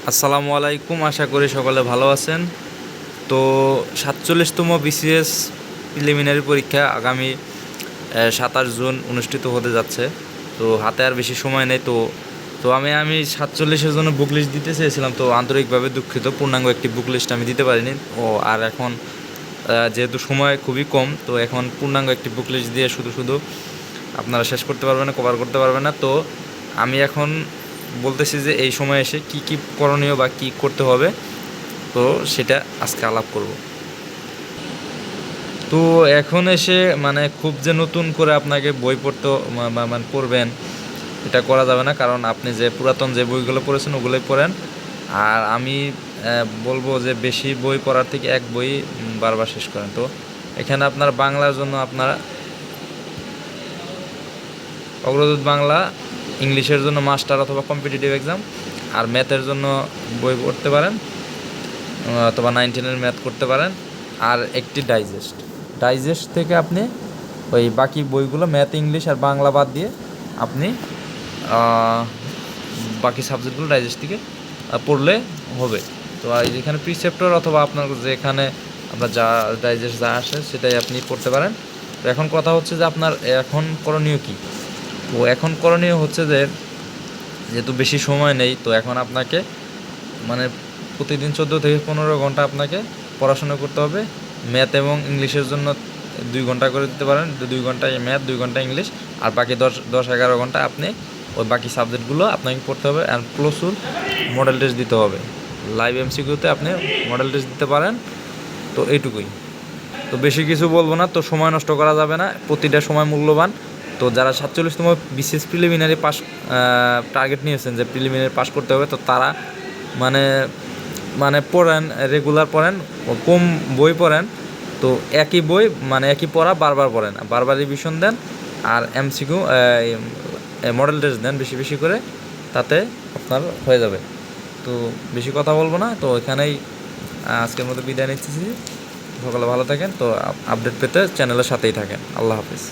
আসসালামু আলাইকুম, আশা করি সকলে ভালো আছেন। তো ৪৭তম বিসিএস প্রিলিমিনারি পরীক্ষা আগামী ২৭ জুন অনুষ্ঠিত হতে যাচ্ছে। তো হাতে আর বেশি সময় নেই। তো তো আমি ৪৭-এর জন্য বুক লিস্ট দিতে চেয়েছিলাম, তো আন্তরিকভাবে দুঃখিত, পূর্ণাঙ্গ একটি বুক লিস্ট আমি দিতে পারিনি। আর এখন যেহেতু সময় খুবই কম, তো এখন পূর্ণাঙ্গ একটি বুক লিস্ট দিয়ে শুধু শুধু আপনারা শেষ করতে পারবেন না, কভার করতে পারবেন না। তো আমি এখন বলতেছি যে এই সময় এসে কি কি করণীয় বা কি করতে হবে, তো সেটা আজকে আলাপ করব। তো এখন এসে খুব যে নতুন করে আপনাকে বই পড়তে মানে পড়বেন, এটা করা যাবে না, কারণ আপনি যে পুরাতন যে বইগুলো পড়েছেন ওগুলোই পড়েন। আর আমি বলবো যে বেশি বই পড়ার থেকে এক বই বারবার শেষ করেন। তো এখানে আপনার বাংলার জন্য আপনারা অগ্রদূত বাংলা, ইংলিশের জন্য মাস্টার অথবা কম্পিটিটিভ এক্সাম, আর ম্যাথের জন্য বই পড়তে পারেন অথবা 9-10-এর ম্যাথ করতে পারেন। আর একটি ডাইজেস্ট থেকে আপনি ওই বাকি বইগুলো ম্যাথ, ইংলিশ আর বাংলা বাদ দিয়ে আপনি বাকি সাবজেক্টগুলো ডাইজেস্ট থেকে পড়লে হবে। তো এখানে প্রিসেপ্টর অথবা আপনার যেখানে আপনার যা ডাইজেস্ট যা আসে সেটাই আপনি পড়তে পারেন। তো এখন কথা হচ্ছে যে আপনার এখন করণীয় কী। তো এখন করণীয় হচ্ছে যে যেহেতু বেশি সময় নেই, তো এখন আপনাকে প্রতিদিন 14 থেকে 15 ঘন্টা আপনাকে পড়াশোনা করতে হবে। ম্যাথ এবং ইংলিশের জন্য 2 ঘন্টা করে দিতে পারেন, 2 ঘন্টা ম্যাথ, 2 ঘন্টা ইংলিশ, আর বাকি 10-11 ঘন্টা আপনি ওই বাকি সাবজেক্টগুলো আপনাকে পড়তে হবে। অ্যান্ড প্রচুর মডেল টেস্ট দিতে হবে। লাইভ এমসিকিউতে আপনি মডেল টেস্ট দিতে পারেন। তো এইটুকুই। তো বেশি কিছু বলবো না, তো সময় নষ্ট করা যাবে না, প্রতিটা সময় মূল্যবান। তো যারা 47তম বিসিএস প্রিলিমিনারি পাস টার্গেট নিয়েছেন যে প্রিলিমিনারি পাস করতে হবে, তো তারা মানে পড়েন, রেগুলার পড়েন, কম বই পড়েন। তো একই বই একই পড়া বারবার পড়েন, বারবার রিভিশন দেন, আর এমসিকিউ মডেল টেস্ট দেন বেশি বেশি করে, তাতে আপনার হয়ে যাবে। তো বেশি কথা বলবো না, তো এখানেই আজকের মতো বিদায় নিচ্ছি। সকালে ভালো থাকেন। তো আপডেট পেতে চ্যানেলের সাথেই থাকেন। আল্লাহ হাফিজ।